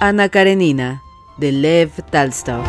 Ana Karenina, de Lev Tolstoy.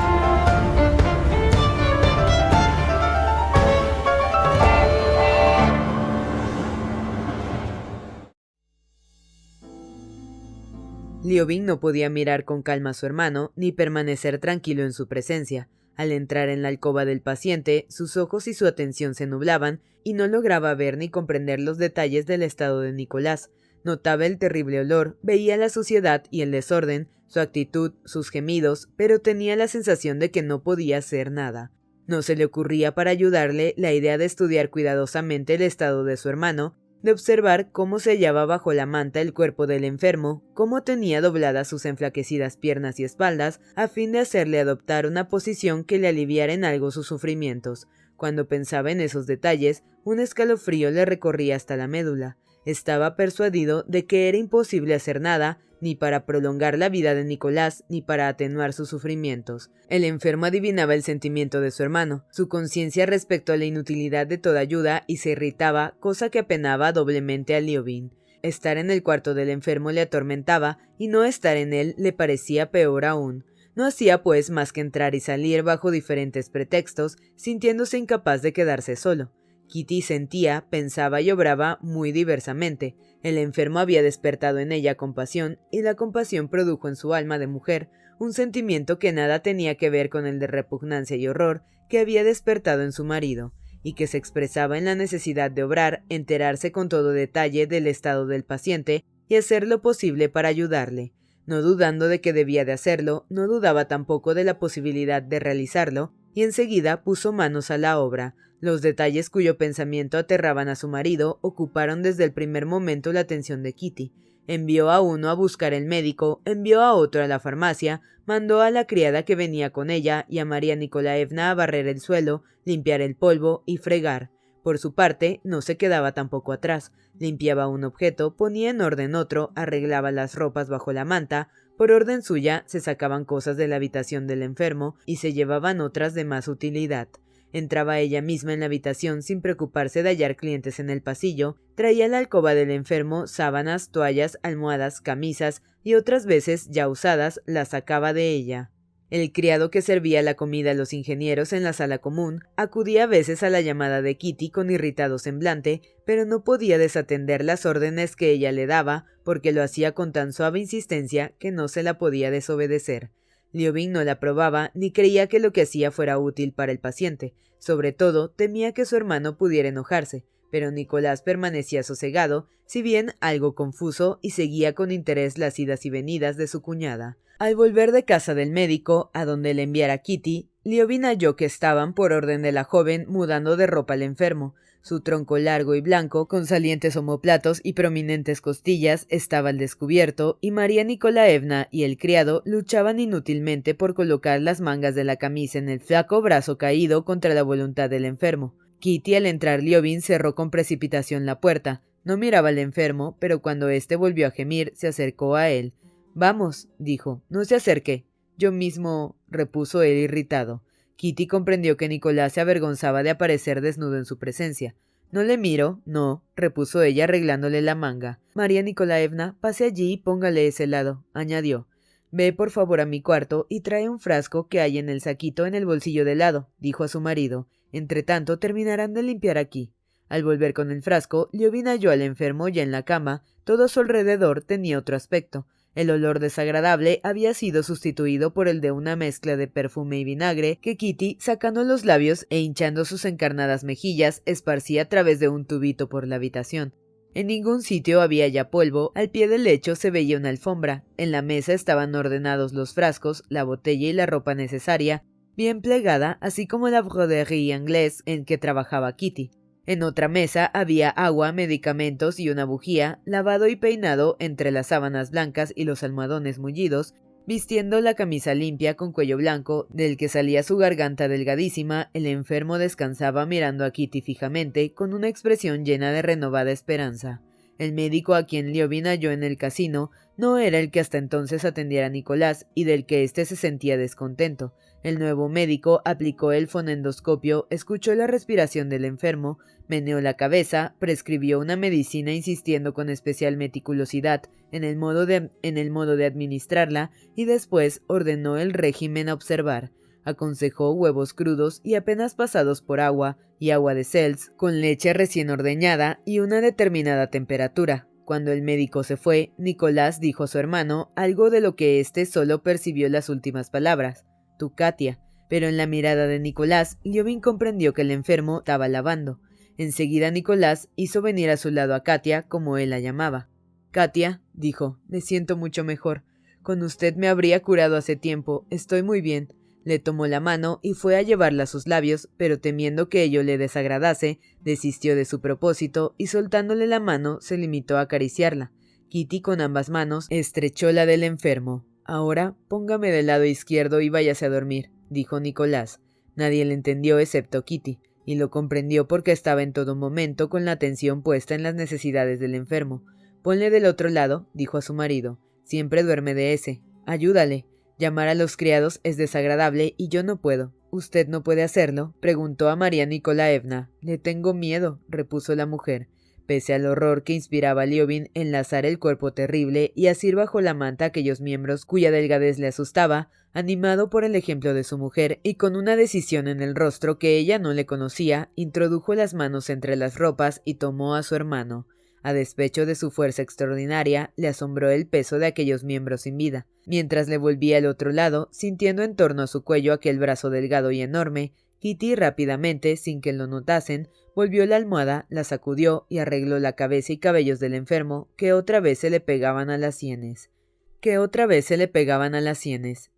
Liovin no podía mirar con calma a su hermano, ni permanecer tranquilo en su presencia. Al entrar en la alcoba del paciente, sus ojos y su atención se nublaban, y no lograba ver ni comprender los detalles del estado de Nicolás. Notaba el terrible olor, veía la suciedad y el desorden, su actitud, sus gemidos, pero tenía la sensación de que no podía hacer nada. No se le ocurría para ayudarle la idea de estudiar cuidadosamente el estado de su hermano, de observar cómo se hallaba bajo la manta el cuerpo del enfermo, cómo tenía dobladas sus enflaquecidas piernas y espaldas, a fin de hacerle adoptar una posición que le aliviara en algo sus sufrimientos. Cuando pensaba en esos detalles, un escalofrío le recorría hasta la médula. Estaba persuadido de que era imposible hacer nada, ni para prolongar la vida de Nicolás, ni para atenuar sus sufrimientos. El enfermo adivinaba el sentimiento de su hermano, su conciencia respecto a la inutilidad de toda ayuda, y se irritaba, cosa que apenaba doblemente a Liovin. Estar en el cuarto del enfermo le atormentaba, y no estar en él le parecía peor aún. No hacía pues más que entrar y salir bajo diferentes pretextos, sintiéndose incapaz de quedarse solo. Kitty sentía, pensaba y obraba muy diversamente. El enfermo había despertado en ella compasión, y la compasión produjo en su alma de mujer un sentimiento que nada tenía que ver con el de repugnancia y horror que había despertado en su marido, y que se expresaba en la necesidad de obrar, enterarse con todo detalle del estado del paciente y hacer lo posible para ayudarle. No dudando de que debía de hacerlo, no dudaba tampoco de la posibilidad de realizarlo, y enseguida puso manos a la obra. Los detalles cuyo pensamiento aterraban a su marido ocuparon desde el primer momento la atención de Kitty. Envió a uno a buscar el médico, envió a otro a la farmacia, mandó a la criada que venía con ella y a María Nikolaevna a barrer el suelo, limpiar el polvo y fregar. Por su parte, no se quedaba tampoco atrás. Limpiaba un objeto, ponía en orden otro, arreglaba las ropas bajo la manta. Por orden suya, se sacaban cosas de la habitación del enfermo y se llevaban otras de más utilidad. Entraba ella misma en la habitación sin preocuparse de hallar clientes en el pasillo, traía a la alcoba del enfermo sábanas, toallas, almohadas, camisas, y otras veces, ya usadas, las sacaba de ella. El criado que servía la comida a los ingenieros en la sala común acudía a veces a la llamada de Kitty con irritado semblante, pero no podía desatender las órdenes que ella le daba, porque lo hacía con tan suave insistencia que no se la podía desobedecer. Liovin no la aprobaba ni creía que lo que hacía fuera útil para el paciente. Sobre todo, temía que su hermano pudiera enojarse, pero Nicolás permanecía sosegado, si bien algo confuso, y seguía con interés las idas y venidas de su cuñada. Al volver de casa del médico, a donde le enviara Kitty, Liovin halló que estaban, por orden de la joven, mudando de ropa al enfermo. Su tronco largo y blanco, con salientes omóplatos y prominentes costillas, estaba al descubierto, y María Nikolaevna y el criado luchaban inútilmente por colocar las mangas de la camisa en el flaco brazo caído contra la voluntad del enfermo. Kitty, al entrar Liovin, cerró con precipitación la puerta. No miraba al enfermo, pero cuando éste volvió a gemir, se acercó a él. «Vamos», dijo, «no se acerque». «Yo mismo», repuso él irritado. Kitty comprendió que Nicolás se avergonzaba de aparecer desnudo en su presencia. «No le miro, no», repuso ella arreglándole la manga. «María Nikolaevna, pase allí y póngale ese helado», añadió. «Ve por favor a mi cuarto y trae un frasco que hay en el saquito en el bolsillo del lado», dijo a su marido. «Entretanto terminarán de limpiar aquí». Al volver con el frasco, Liovin halló al enfermo ya en la cama. Todo a su alrededor tenía otro aspecto. El olor desagradable había sido sustituido por el de una mezcla de perfume y vinagre que Kitty, sacando los labios e hinchando sus encarnadas mejillas, esparcía a través de un tubito por la habitación. En ningún sitio había ya polvo, al pie del lecho se veía una alfombra, en la mesa estaban ordenados los frascos, la botella y la ropa necesaria, bien plegada, así como la broderie anglaise en que trabajaba Kitty. En otra mesa había agua, medicamentos y una bujía, lavado y peinado entre las sábanas blancas y los almohadones mullidos, vistiendo la camisa limpia con cuello blanco, del que salía su garganta delgadísima, el enfermo descansaba mirando a Kitty fijamente, con una expresión llena de renovada esperanza. El médico a quien Liovin halló en el casino no era el que hasta entonces atendiera a Nicolás y del que éste se sentía descontento. El nuevo médico aplicó el fonendoscopio, escuchó la respiración del enfermo, meneó la cabeza, prescribió una medicina insistiendo con especial meticulosidad en el modo de administrarla y después ordenó el régimen a observar. Aconsejó huevos crudos y apenas pasados por agua y agua de Seltz, con leche recién ordeñada y una determinada temperatura. Cuando el médico se fue, Nicolás dijo a su hermano algo de lo que éste solo percibió las últimas palabras: «Tu Katia», pero en la mirada de Nicolás, Liovin comprendió que el enfermo estaba lavando. Enseguida Nicolás hizo venir a su lado a Katia, como él la llamaba. «Katia», dijo, «me siento mucho mejor. Con usted me habría curado hace tiempo, estoy muy bien». Le tomó la mano y fue a llevarla a sus labios, pero temiendo que ello le desagradase, desistió de su propósito y soltándole la mano se limitó a acariciarla. Kitty con ambas manos estrechó la del enfermo. «Ahora póngame del lado izquierdo y váyase a dormir», dijo Nicolás. Nadie le entendió excepto Kitty, y lo comprendió porque estaba en todo momento con la atención puesta en las necesidades del enfermo. «Ponle del otro lado», dijo a su marido. «Siempre duerme de ese. Ayúdale. Llamar a los criados es desagradable y yo no puedo». «¿Usted no puede hacerlo?», preguntó a María Nikolaevna. «Le tengo miedo», repuso la mujer. Pese al horror que inspiraba a Liovin enlazar el cuerpo terrible y asir bajo la manta aquellos miembros cuya delgadez le asustaba, animado por el ejemplo de su mujer y con una decisión en el rostro que ella no le conocía, introdujo las manos entre las ropas y tomó a su hermano. A despecho de su fuerza extraordinaria, le asombró el peso de aquellos miembros sin vida. Mientras le volvía al otro lado, sintiendo en torno a su cuello aquel brazo delgado y enorme, Kitty rápidamente, sin que lo notasen, volvió la almohada, la sacudió y arregló la cabeza y cabellos del enfermo, que otra vez se le pegaban a las sienes.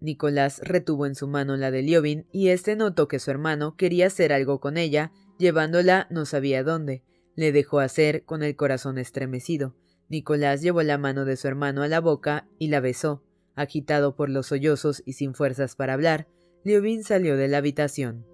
Nicolás retuvo en su mano la de Liovin y éste notó que su hermano quería hacer algo con ella, llevándola no sabía dónde. Le dejó hacer con el corazón estremecido. Nicolás llevó la mano de su hermano a la boca y la besó. Agitado por los sollozos y sin fuerzas para hablar, Liovin salió de la habitación.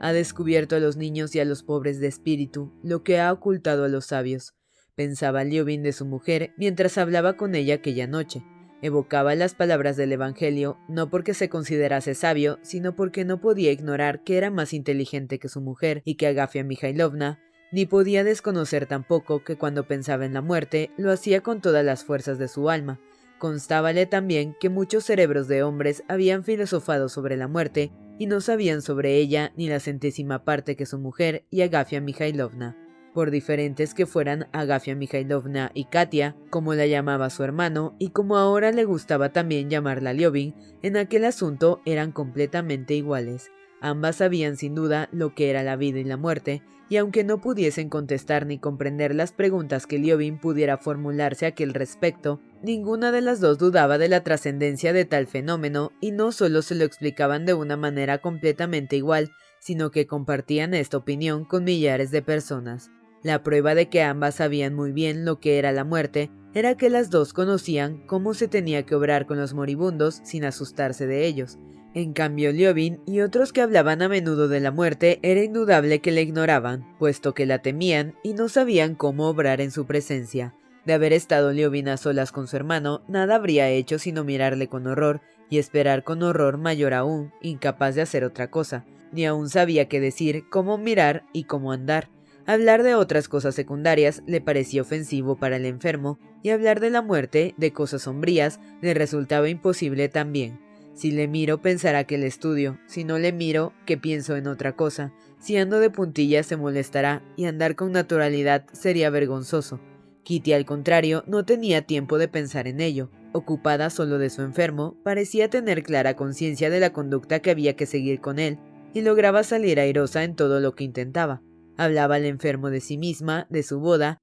Ha descubierto a los niños y a los pobres de espíritu lo que ha ocultado a los sabios, pensaba Liovin de su mujer mientras hablaba con ella aquella noche. Evocaba las palabras del Evangelio, no porque se considerase sabio, sino porque no podía ignorar que era más inteligente que su mujer y que Agafia Mikhailovna, ni podía desconocer tampoco que cuando pensaba en la muerte lo hacía con todas las fuerzas de su alma. Constábale también que muchos cerebros de hombres habían filosofado sobre la muerte y no sabían sobre ella ni la centésima parte que su mujer y Agafia Mikhailovna. Por diferentes que fueran Agafia Mikhailovna y Katia, como la llamaba su hermano, y como ahora le gustaba también llamarla Liovin, en aquel asunto eran completamente iguales. Ambas sabían sin duda lo que era la vida y la muerte, y aunque no pudiesen contestar ni comprender las preguntas que Liovin pudiera formularse a aquel respecto, ninguna de las dos dudaba de la trascendencia de tal fenómeno, y no solo se lo explicaban de una manera completamente igual, sino que compartían esta opinión con millares de personas. La prueba de que ambas sabían muy bien lo que era la muerte era que las dos conocían cómo se tenía que obrar con los moribundos sin asustarse de ellos. En cambio, Liovin y otros que hablaban a menudo de la muerte era indudable que la ignoraban, puesto que la temían y no sabían cómo obrar en su presencia. De haber estado Liovin a solas con su hermano, nada habría hecho sino mirarle con horror y esperar con horror mayor aún, incapaz de hacer otra cosa. Ni aún sabía qué decir, cómo mirar y cómo andar. Hablar de otras cosas secundarias le parecía ofensivo para el enfermo, y hablar de la muerte, de cosas sombrías, le resultaba imposible también. Si le miro, pensará que le estudio; si no le miro, que pienso en otra cosa. Si ando de puntillas, se molestará, y andar con naturalidad sería vergonzoso. Kitty, al contrario, no tenía tiempo de pensar en ello. Ocupada solo de su enfermo, parecía tener clara conciencia de la conducta que había que seguir con él, y lograba salir airosa en todo lo que intentaba. Hablaba al enfermo de sí misma, de su boda,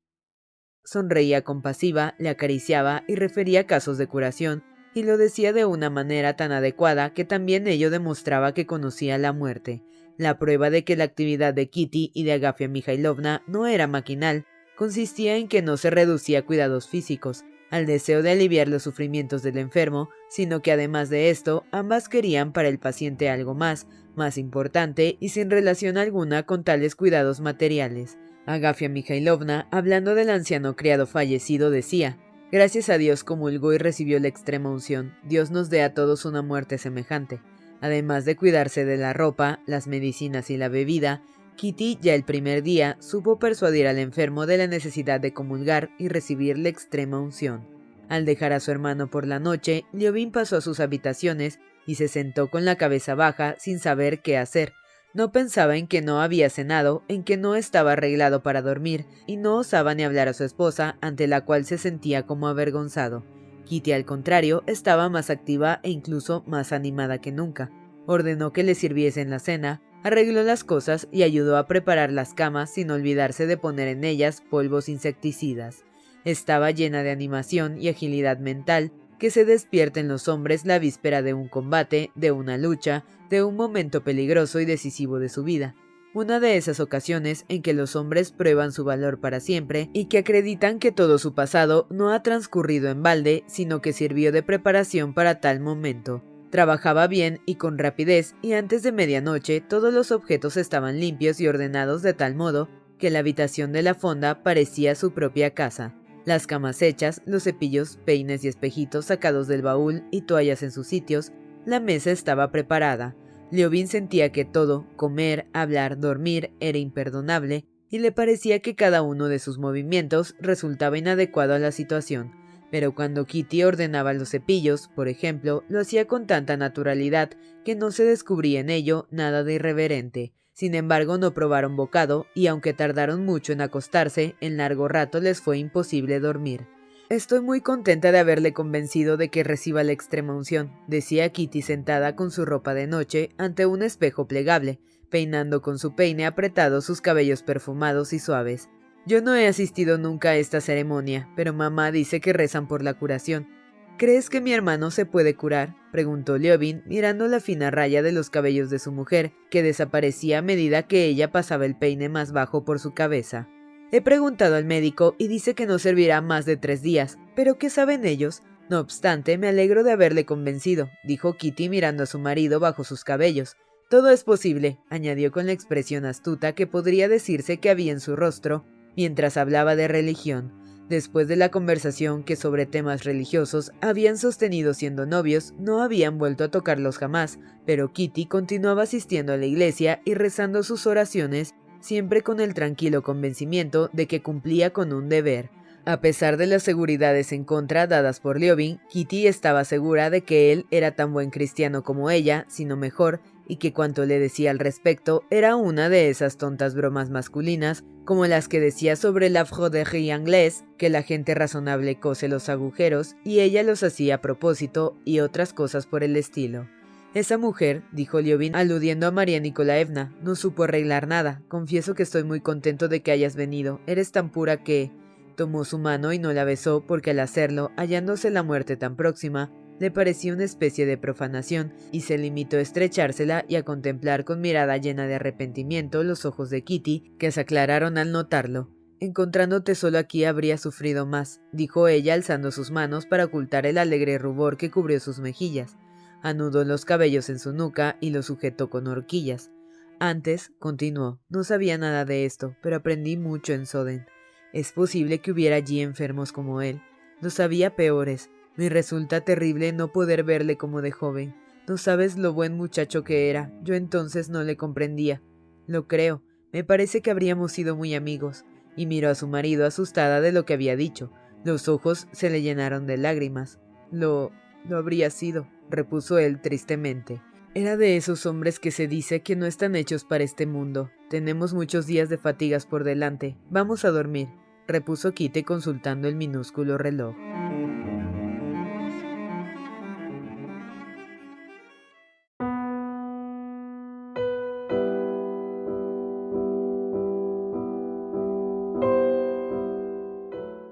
sonreía compasiva, le acariciaba y refería casos de curación, y lo decía de una manera tan adecuada que también ello demostraba que conocía la muerte. La prueba de que la actividad de Kitty y de Agafia Mikhailovna no era maquinal, consistía en que no se reducía a cuidados físicos. al deseo de aliviar los sufrimientos del enfermo, sino que además de esto, ambas querían para el paciente algo más importante y sin relación alguna con tales cuidados materiales. Agafia Mikhailovna, hablando del anciano criado fallecido, decía: «Gracias a Dios comulgó y recibió la extrema unción. Dios nos dé a todos una muerte semejante». Además de cuidarse de la ropa, las medicinas y la bebida, Kitty ya el primer día supo persuadir al enfermo de la necesidad de comulgar y recibir la extrema unción. Al dejar a su hermano por la noche, Liovin pasó a sus habitaciones y se sentó con la cabeza baja sin saber qué hacer. No pensaba en que no había cenado, en que no estaba arreglado para dormir, y no osaba ni hablar a su esposa, ante la cual se sentía como avergonzado. Kitty, al contrario, estaba más activa e incluso más animada que nunca. Ordenó que le sirviesen la cena, arregló las cosas y ayudó a preparar las camas sin olvidarse de poner en ellas polvos insecticidas. Estaba llena de animación y agilidad mental que se despierta en los hombres la víspera de un combate, de una lucha, de un momento peligroso y decisivo de su vida. Una de esas ocasiones en que los hombres prueban su valor para siempre y que acreditan que todo su pasado no ha transcurrido en balde, sino que sirvió de preparación para tal momento. Trabajaba bien y con rapidez, y antes de medianoche todos los objetos estaban limpios y ordenados de tal modo que la habitación de la fonda parecía su propia casa. Las camas hechas, los cepillos, peines y espejitos sacados del baúl y toallas en sus sitios, la mesa estaba preparada. Liovin sentía que todo, comer, hablar, dormir, era imperdonable, y le parecía que cada uno de sus movimientos resultaba inadecuado a la situación. Pero cuando Kitty ordenaba los cepillos, por ejemplo, lo hacía con tanta naturalidad que no se descubría en ello nada de irreverente. Sin embargo, no probaron bocado, y aunque tardaron mucho en acostarse, en largo rato les fue imposible dormir. «Estoy muy contenta de haberle convencido de que reciba la extrema unción», decía Kitty sentada con su ropa de noche ante un espejo plegable, peinando con su peine apretado sus cabellos perfumados y suaves. «Yo no he asistido nunca a esta ceremonia, pero mamá dice que rezan por la curación». «¿Crees que mi hermano se puede curar?», preguntó Liovin, mirando la fina raya de los cabellos de su mujer, que desaparecía a medida que ella pasaba el peine más bajo por su cabeza. «He preguntado al médico y dice que no servirá más de 3 días, pero ¿qué saben ellos? No obstante, me alegro de haberle convencido», dijo Kitty mirando a su marido bajo sus cabellos. «Todo es posible», añadió con la expresión astuta que podría decirse que había en su rostro, mientras hablaba de religión. Después de la conversación que sobre temas religiosos habían sostenido siendo novios, no habían vuelto a tocarlos jamás, pero Kitty continuaba asistiendo a la iglesia y rezando sus oraciones, siempre con el tranquilo convencimiento de que cumplía con un deber. A pesar de las seguridades en contra dadas por Liovin, Kitty estaba segura de que él era tan buen cristiano como ella, sino mejor, y que cuanto le decía al respecto era una de esas tontas bromas masculinas, como las que decía sobre la broderie anglaise, que la gente razonable cose los agujeros, y ella los hacía a propósito, y otras cosas por el estilo. «Esa mujer», dijo Liovin aludiendo a María Nikolaevna, «no supo arreglar nada. Confieso que estoy muy contento de que hayas venido. Eres tan pura que...». Tomó su mano y no la besó porque al hacerlo, hallándose la muerte tan próxima, le parecía una especie de profanación, y se limitó a estrechársela y a contemplar con mirada llena de arrepentimiento los ojos de Kitty, que se aclararon al notarlo. «Encontrándote solo aquí habría sufrido más», dijo ella alzando sus manos para ocultar el alegre rubor que cubrió sus mejillas. Anudó los cabellos en su nuca y los sujetó con horquillas. «Antes», continuó, «no sabía nada de esto, pero aprendí mucho en Soden. Es posible que hubiera allí enfermos como él. Los había peores. Me resulta terrible no poder verle como de joven. No sabes lo buen muchacho que era. Yo entonces no le comprendía. Lo creo. Me parece que habríamos sido muy amigos». Y miró a su marido asustada de lo que había dicho. Los ojos se le llenaron de lágrimas. Lo habría sido», repuso él tristemente. «Era de esos hombres que se dice que no están hechos para este mundo. Tenemos muchos días de fatigas por delante. Vamos a dormir», repuso Kitty consultando el minúsculo reloj.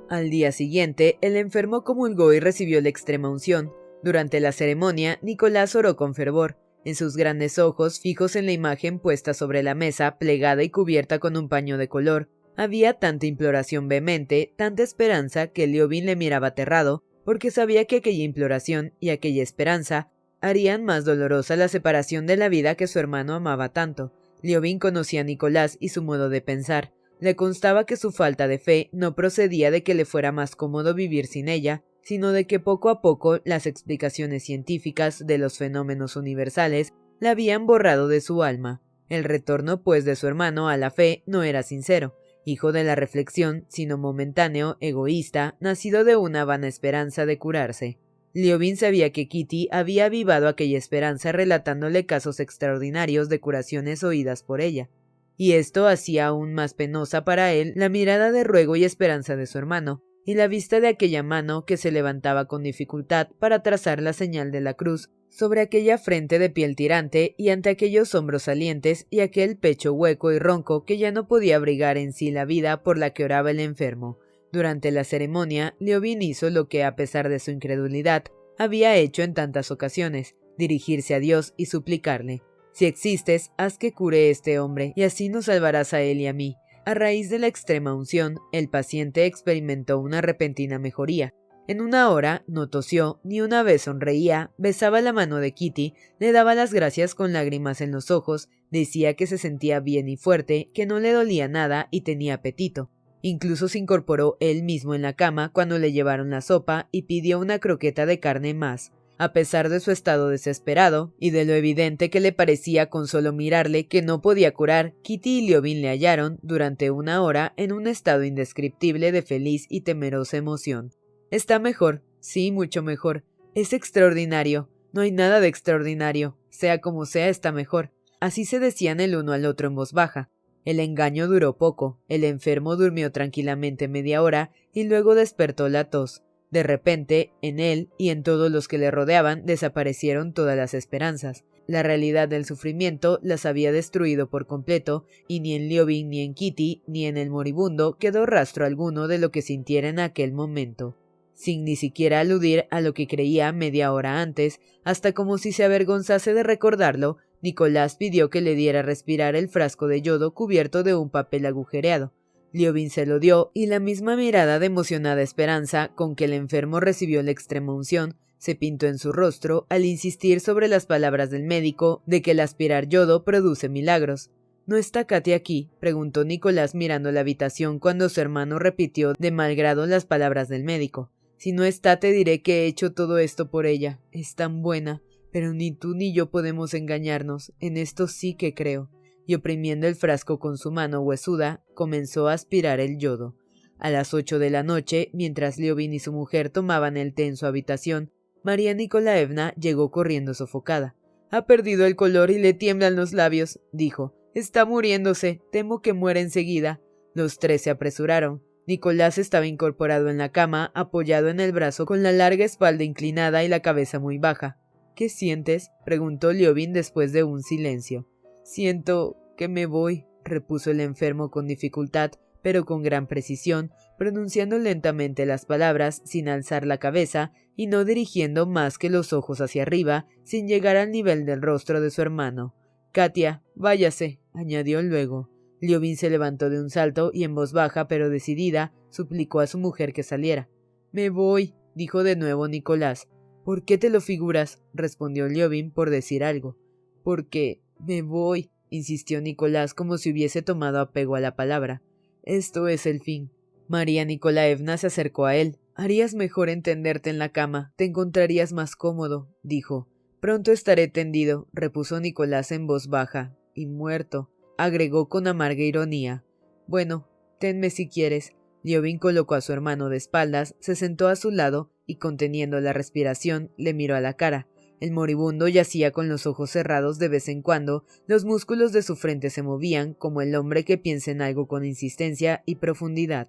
Al día siguiente, el enfermo comulgó y recibió la extrema unción. Durante la ceremonia, Nicolás oró con fervor. En sus grandes ojos, fijos en la imagen puesta sobre la mesa, plegada y cubierta con un paño de color, Había tanta imploración vehemente, tanta esperanza, que Liobin le miraba aterrado, porque sabía que aquella imploración y aquella esperanza harían más dolorosa la separación de la vida que su hermano amaba tanto. Liobin conocía a Nicolás y su modo de pensar. Le constaba que su falta de fe no procedía de que le fuera más cómodo vivir sin ella, sino de que poco a poco las explicaciones científicas de los fenómenos universales la habían borrado de su alma. El retorno, pues, de su hermano a la fe no era sincero, hijo de la reflexión, sino momentáneo, egoísta, nacido de una vana esperanza de curarse. Liobin sabía que Kitty había avivado aquella esperanza relatándole casos extraordinarios de curaciones oídas por ella, y esto hacía aún más penosa para él la mirada de ruego y esperanza de su hermano, y la vista de aquella mano que se levantaba con dificultad para trazar la señal de la cruz sobre aquella frente de piel tirante y ante aquellos hombros salientes y aquel pecho hueco y ronco que ya no podía abrigar en sí la vida por la que oraba el enfermo. Durante la ceremonia, Liobin hizo lo que, a pesar de su incredulidad, había hecho en tantas ocasiones, dirigirse a Dios y suplicarle: «Si existes, haz que cure este hombre, y así nos salvarás a él y a mí». A raíz de la extrema unción, el paciente experimentó una repentina mejoría. En una hora no tosió, ni una vez sonreía, besaba la mano de Kitty, le daba las gracias con lágrimas en los ojos, decía que se sentía bien y fuerte, que no le dolía nada y tenía apetito. Incluso se incorporó él mismo en la cama cuando le llevaron la sopa y pidió una croqueta de carne más. A pesar de su estado desesperado y de lo evidente que le parecía con solo mirarle que no podía curar, Kitty y Liobin le hallaron, durante una hora, en un estado indescriptible de feliz y temerosa emoción. «Está mejor, sí, mucho mejor. Es extraordinario. No hay nada de extraordinario. Sea como sea, está mejor». Así se decían el uno al otro en voz baja. El engaño duró poco. El enfermo durmió tranquilamente media hora y luego despertó la tos. De repente, en él y en todos los que le rodeaban desaparecieron todas las esperanzas. La realidad del sufrimiento las había destruido por completo, y ni en Liobin, ni en Kitty, ni en el moribundo quedó rastro alguno de lo que sintiera en aquel momento. Sin ni siquiera aludir a lo que creía media hora antes, hasta como si se avergonzase de recordarlo, Nicolás pidió que le diera a respirar el frasco de yodo cubierto de un papel agujereado. Liobin se lo dio, y la misma mirada de emocionada esperanza con que el enfermo recibió la extrema unción se pintó en su rostro al insistir sobre las palabras del médico de que el aspirar yodo produce milagros. «¿No está Katy aquí?», preguntó Nicolás mirando la habitación cuando su hermano repitió de mal grado las palabras del médico. «Si no está, te diré que he hecho todo esto por ella. Es tan buena. Pero ni tú ni yo podemos engañarnos. En esto sí que creo». Y oprimiendo el frasco con su mano huesuda, comenzó a aspirar el yodo. A las 8 de la noche, mientras Liobin y su mujer tomaban el té en su habitación, María Nikolaevna llegó corriendo sofocada. «Ha perdido el color y le tiemblan los labios», dijo. «Está muriéndose. Temo que muera enseguida». Los tres se apresuraron. Nicolás estaba incorporado en la cama, apoyado en el brazo con la larga espalda inclinada y la cabeza muy baja. «¿Qué sientes?», preguntó Liobin después de un silencio. «Siento que me voy», repuso el enfermo con dificultad, pero con gran precisión, pronunciando lentamente las palabras sin alzar la cabeza y no dirigiendo más que los ojos hacia arriba, sin llegar al nivel del rostro de su hermano. «Katia, váyase», añadió luego. Liobin se levantó de un salto y en voz baja pero decidida suplicó a su mujer que saliera. «Me voy», dijo de nuevo Nicolás. «¿Por qué te lo figuras?», respondió Liobin por decir algo. «Porque me voy», insistió Nicolás como si hubiese tomado apego a la palabra. «Esto es el fin». María Nikolaevna se acercó a él. «Harías mejor en tenderte en la cama, te encontrarías más cómodo», dijo. «Pronto estaré tendido», repuso Nicolás en voz baja. «Y muerto», agregó con amarga ironía. «Bueno, tenme si quieres». Liobin colocó a su hermano de espaldas, se sentó a su lado y, conteniendo la respiración, le miró a la cara. El moribundo yacía con los ojos cerrados de vez en cuando, los músculos de su frente se movían como el hombre que piensa en algo con insistencia y profundidad.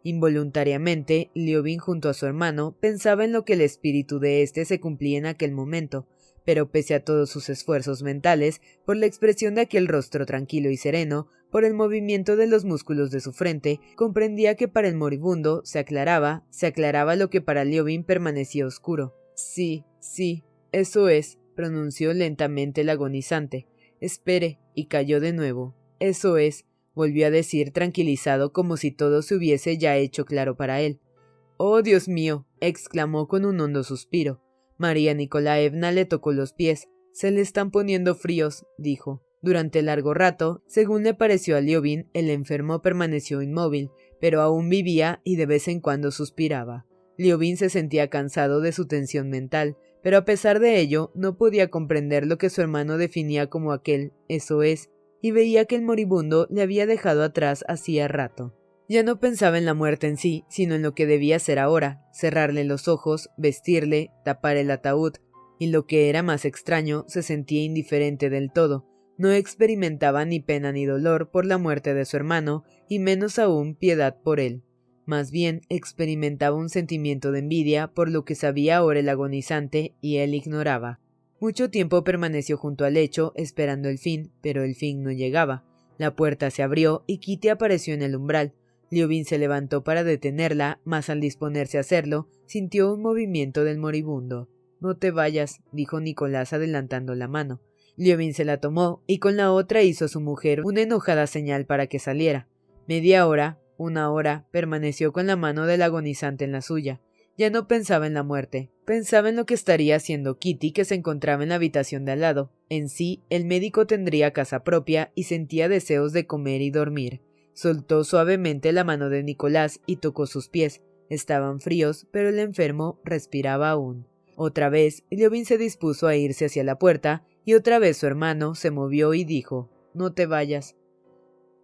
Involuntariamente, Liobin junto a su hermano pensaba en lo que el espíritu de éste se cumplía en aquel momento, pero pese a todos sus esfuerzos mentales, por la expresión de aquel rostro tranquilo y sereno, por el movimiento de los músculos de su frente, comprendía que para el moribundo se aclaraba lo que para Liobin permanecía oscuro. «Sí, sí, eso es», pronunció lentamente el agonizante. «Espere», y cayó de nuevo. «Eso es. volvió a decir tranquilizado como si todo se hubiese ya hecho claro para él. «Oh, Dios mío», exclamó con un hondo suspiro. María Nikolaevna le tocó los pies. «Se le están poniendo fríos», dijo. Durante largo rato, según le pareció a Liovin, el enfermo permaneció inmóvil, pero aún vivía y de vez en cuando suspiraba. Liovin se sentía cansado de su tensión mental, pero a pesar de ello no podía comprender lo que su hermano definía como aquel «eso es», y veía que el moribundo le había dejado atrás hacía rato. Ya no pensaba en la muerte en sí, sino en lo que debía hacer ahora: cerrarle los ojos, vestirle, tapar el ataúd, y lo que era más extraño, se sentía indiferente del todo. No experimentaba ni pena ni dolor por la muerte de su hermano, y menos aún piedad por él. Más bien experimentaba un sentimiento de envidia por lo que sabía ahora el agonizante, y él ignoraba. Mucho tiempo permaneció junto al lecho, esperando el fin, pero el fin no llegaba. La puerta se abrió y Kitty apareció en el umbral. Liovin se levantó para detenerla, mas al disponerse a hacerlo, sintió un movimiento del moribundo. «No te vayas», dijo Nicolás adelantando la mano. Liovin se la tomó y con la otra hizo a su mujer una enojada señal para que saliera. Media hora, una hora, permaneció con la mano del agonizante en la suya. Ya no pensaba en la muerte, pensaba en lo que estaría haciendo Kitty, que se encontraba en la habitación de al lado. En sí, el médico tendría casa propia y sentía deseos de comer y dormir. Soltó suavemente la mano de Nicolás y tocó sus pies. Estaban fríos, pero el enfermo respiraba aún. Otra vez, Liovin se dispuso a irse hacia la puerta, y otra vez su hermano se movió y dijo: «No te vayas».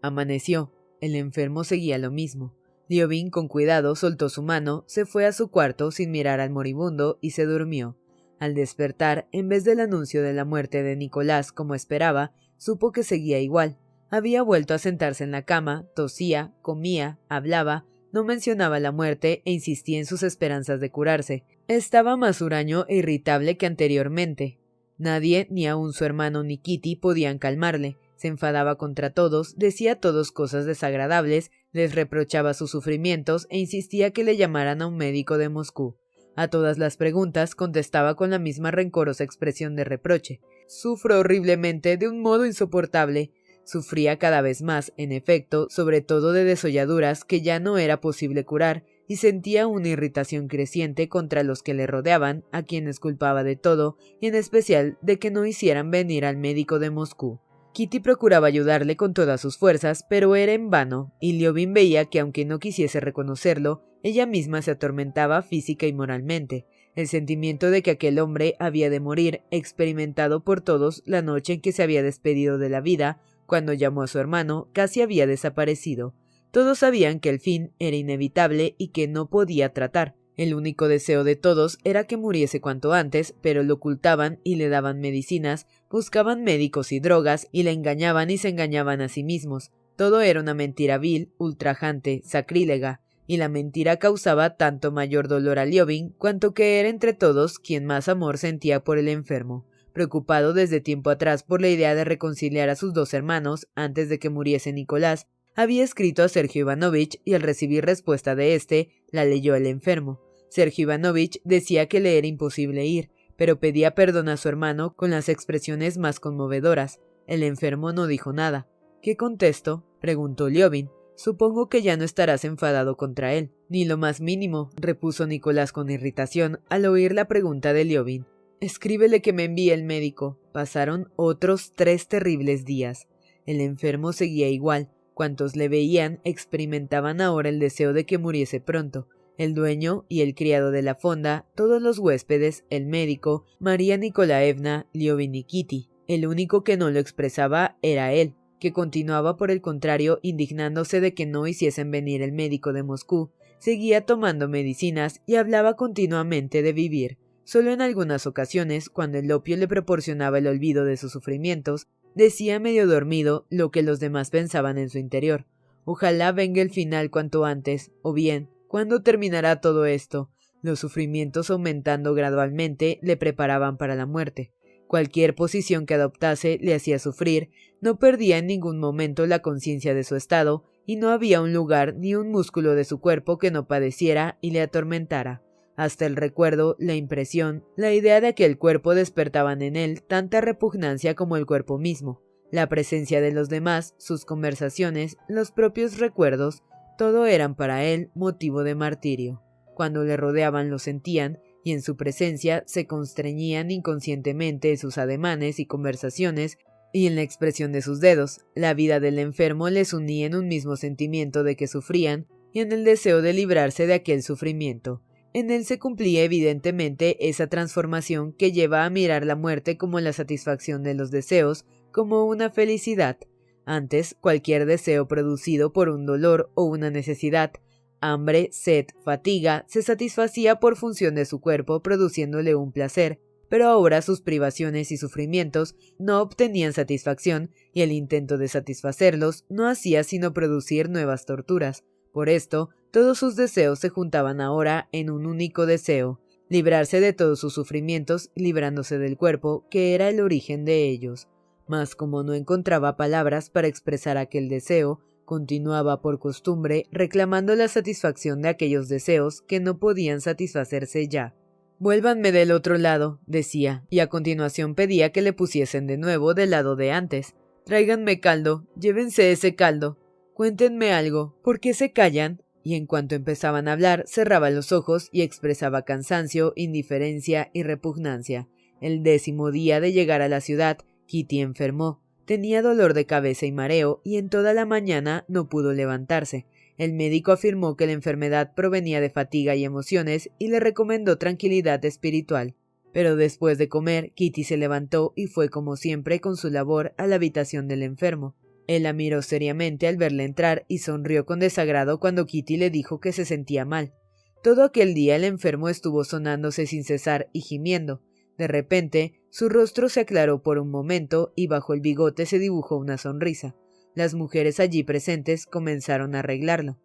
Amaneció. El enfermo seguía lo mismo. Liovin, con cuidado, soltó su mano, se fue a su cuarto sin mirar al moribundo y se durmió. Al despertar, en vez del anuncio de la muerte de Nicolás como esperaba, supo que seguía igual. Había vuelto a sentarse en la cama, tosía, comía, hablaba, no mencionaba la muerte e insistía en sus esperanzas de curarse. Estaba más huraño e irritable que anteriormente. Nadie, ni aun su hermano ni Kitty, podían calmarle. Se enfadaba contra todos, decía a todos cosas desagradables, les reprochaba sus sufrimientos e insistía que le llamaran a un médico de Moscú. A todas las preguntas contestaba con la misma rencorosa expresión de reproche. «Sufro horriblemente, de un modo insoportable». Sufría cada vez más, en efecto, sobre todo de desolladuras que ya no era posible curar, y sentía una irritación creciente contra los que le rodeaban, a quienes culpaba de todo, y en especial de que no hicieran venir al médico de Moscú. Kitty procuraba ayudarle con todas sus fuerzas, pero era en vano, y Liovin veía que aunque no quisiese reconocerlo, ella misma se atormentaba física y moralmente. El sentimiento de que aquel hombre había de morir, experimentado por todos la noche en que se había despedido de la vida, cuando llamó a su hermano, casi había desaparecido. Todos sabían que el fin era inevitable y que no podía tratar. El único deseo de todos era que muriese cuanto antes, pero lo ocultaban y le daban medicinas, buscaban médicos y drogas, y le engañaban y se engañaban a sí mismos. Todo era una mentira vil, ultrajante, sacrílega, y la mentira causaba tanto mayor dolor a Liovin, cuanto que era entre todos quien más amor sentía por el enfermo. Preocupado desde tiempo atrás por la idea de reconciliar a sus dos hermanos antes de que muriese Nicolás, había escrito a Sergio Ivanovich y al recibir respuesta de éste, la leyó el enfermo. Sergio Ivanovich decía que le era imposible ir, pero pedía perdón a su hermano con las expresiones más conmovedoras. El enfermo no dijo nada. «¿Qué contesto?», preguntó Liovin. «Supongo que ya no estarás enfadado contra él». «Ni lo más mínimo», repuso Nicolás con irritación al oír la pregunta de Liovin. «Escríbele que me envíe el médico». Pasaron otros 3 terribles días. El enfermo seguía igual. Cuantos le veían experimentaban ahora el deseo de que muriese pronto. El dueño y el criado de la fonda, todos los huéspedes, el médico, María Nikolaevna, Liovin y Kitty. El único que no lo expresaba era él, que continuaba por el contrario indignándose de que no hiciesen venir el médico de Moscú. Seguía tomando medicinas y hablaba continuamente de vivir. Solo en algunas ocasiones, cuando el opio le proporcionaba el olvido de sus sufrimientos, decía medio dormido lo que los demás pensaban en su interior. «Ojalá venga el final cuanto antes», o bien, «¿cuándo terminará todo esto?». Los sufrimientos, aumentando gradualmente, le preparaban para la muerte. Cualquier posición que adoptase le hacía sufrir, no perdía en ningún momento la conciencia de su estado, y no había un lugar ni un músculo de su cuerpo que no padeciera y le atormentara. Hasta el recuerdo, la impresión, la idea de aquel cuerpo despertaban en él tanta repugnancia como el cuerpo mismo. La presencia de los demás, sus conversaciones, los propios recuerdos, todo eran para él motivo de martirio. Cuando le rodeaban lo sentían, y en su presencia se constreñían inconscientemente sus ademanes y conversaciones, y en la expresión de sus dedos. La vida del enfermo les unía en un mismo sentimiento de que sufrían, y en el deseo de librarse de aquel sufrimiento. En él se cumplía evidentemente esa transformación que lleva a mirar la muerte como la satisfacción de los deseos, como una felicidad. Antes, cualquier deseo producido por un dolor o una necesidad, hambre, sed, fatiga, se satisfacía por función de su cuerpo produciéndole un placer, pero ahora sus privaciones y sufrimientos no obtenían satisfacción y el intento de satisfacerlos no hacía sino producir nuevas torturas. Por esto, todos sus deseos se juntaban ahora en un único deseo, librarse de todos sus sufrimientos, librándose del cuerpo, que era el origen de ellos. Mas como no encontraba palabras para expresar aquel deseo, continuaba por costumbre reclamando la satisfacción de aquellos deseos que no podían satisfacerse ya. «Vuélvanme del otro lado», decía, y a continuación pedía que le pusiesen de nuevo del lado de antes. «Tráiganme caldo, llévense ese caldo. Cuéntenme algo, ¿por qué se callan?». Y en cuanto empezaban a hablar, cerraba los ojos y expresaba cansancio, indiferencia y repugnancia. El 10º día de llegar a la ciudad, Kitty enfermó. Tenía dolor de cabeza y mareo, y en toda la mañana no pudo levantarse. El médico afirmó que la enfermedad provenía de fatiga y emociones y le recomendó tranquilidad espiritual. Pero después de comer, Kitty se levantó y fue como siempre con su labor a la habitación del enfermo. Él la miró seriamente al verla entrar y sonrió con desagrado cuando Kitty le dijo que se sentía mal. Todo aquel día el enfermo estuvo sonándose sin cesar y gimiendo. De repente, su rostro se aclaró por un momento y bajo el bigote se dibujó una sonrisa. Las mujeres allí presentes comenzaron a arreglarlo.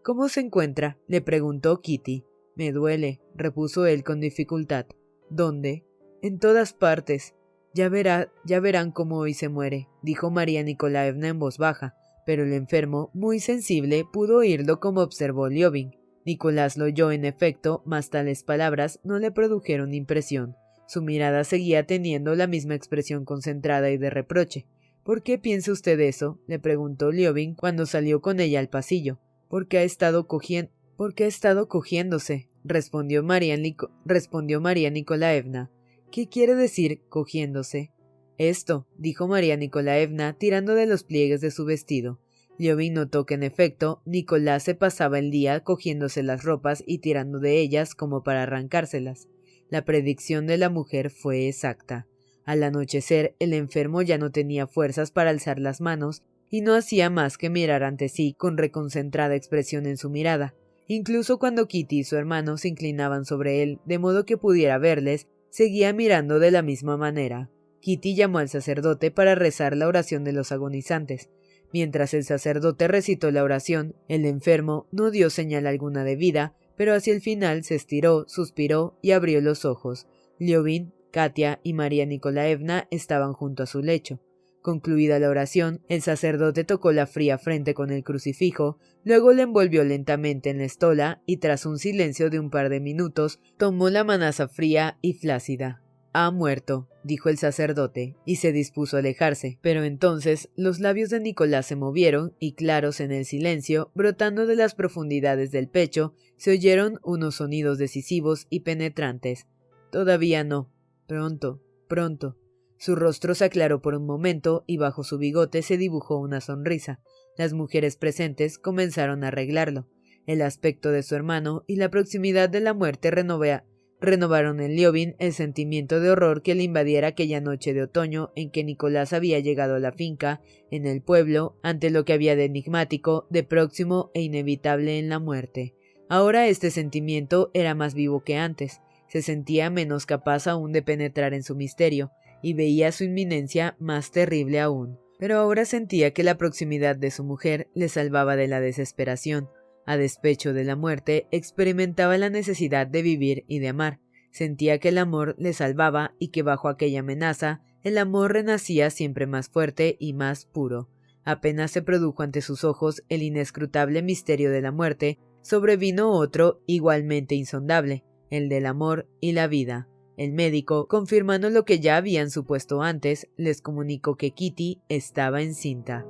«¿Cómo se encuentra?», le preguntó Kitty. «Me duele», repuso él con dificultad. «¿Dónde?». «En todas partes». Ya verán cómo hoy se muere», dijo María Nikolaevna en voz baja, pero el enfermo, muy sensible, pudo oírlo como observó Liovin. Nicolás lo oyó en efecto, mas tales palabras no le produjeron impresión. Su mirada seguía teniendo la misma expresión concentrada y de reproche. «¿Por qué piensa usted eso?», le preguntó Liovin cuando salió con ella al pasillo. «Porque ha estado cogiéndose», respondió María Nikolaevna. «¿Qué quiere decir cogiéndose?». «Esto», dijo María Nikolaevna, tirando de los pliegues de su vestido. Liovin notó que en efecto Nicolás se pasaba el día cogiéndose las ropas y tirando de ellas como para arrancárselas. La predicción de la mujer fue exacta. Al anochecer, el enfermo ya no tenía fuerzas para alzar las manos y no hacía más que mirar ante sí con reconcentrada expresión en su mirada. Incluso cuando Kitty y su hermano se inclinaban sobre él de modo que pudiera verles, seguía mirando de la misma manera. Kitty llamó al sacerdote para rezar la oración de los agonizantes. Mientras el sacerdote recitó la oración, el enfermo no dio señal alguna de vida, pero hacia el final se estiró, suspiró y abrió los ojos. Liovin, Katia y María Nikolaevna estaban junto a su lecho. Concluida la oración, el sacerdote tocó la fría frente con el crucifijo, luego le envolvió lentamente en la estola y tras un silencio de un par de minutos, tomó la manaza fría y flácida. «Ha muerto», dijo el sacerdote, y se dispuso a alejarse, pero entonces los labios de Nicolás se movieron y claros en el silencio, brotando de las profundidades del pecho, se oyeron unos sonidos decisivos y penetrantes. «Todavía no. Pronto, pronto». Su rostro se aclaró por un momento y bajo su bigote se dibujó una sonrisa. Las mujeres presentes comenzaron a arreglarlo. El aspecto de su hermano y la proximidad de la muerte renovaron en Liovin el sentimiento de horror que le invadiera aquella noche de otoño en que Nicolás había llegado a la finca, en el pueblo, ante lo que había de enigmático, de próximo e inevitable en la muerte. Ahora este sentimiento era más vivo que antes. Se sentía menos capaz aún de penetrar en su misterio, y veía su inminencia más terrible aún. Pero ahora sentía que la proximidad de su mujer le salvaba de la desesperación. A despecho de la muerte, experimentaba la necesidad de vivir y de amar. Sentía que el amor le salvaba y que bajo aquella amenaza, el amor renacía siempre más fuerte y más puro. Apenas se produjo ante sus ojos el inescrutable misterio de la muerte, sobrevino otro igualmente insondable, el del amor y la vida. El médico, confirmando lo que ya habían supuesto antes, les comunicó que Kitty estaba encinta.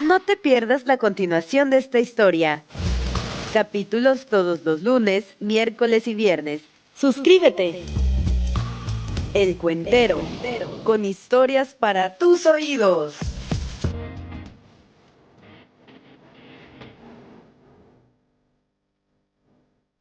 No te pierdas la continuación de esta historia. Capítulos todos los lunes, miércoles y viernes. ¡Suscríbete! El Cuentero, con historias para tus oídos.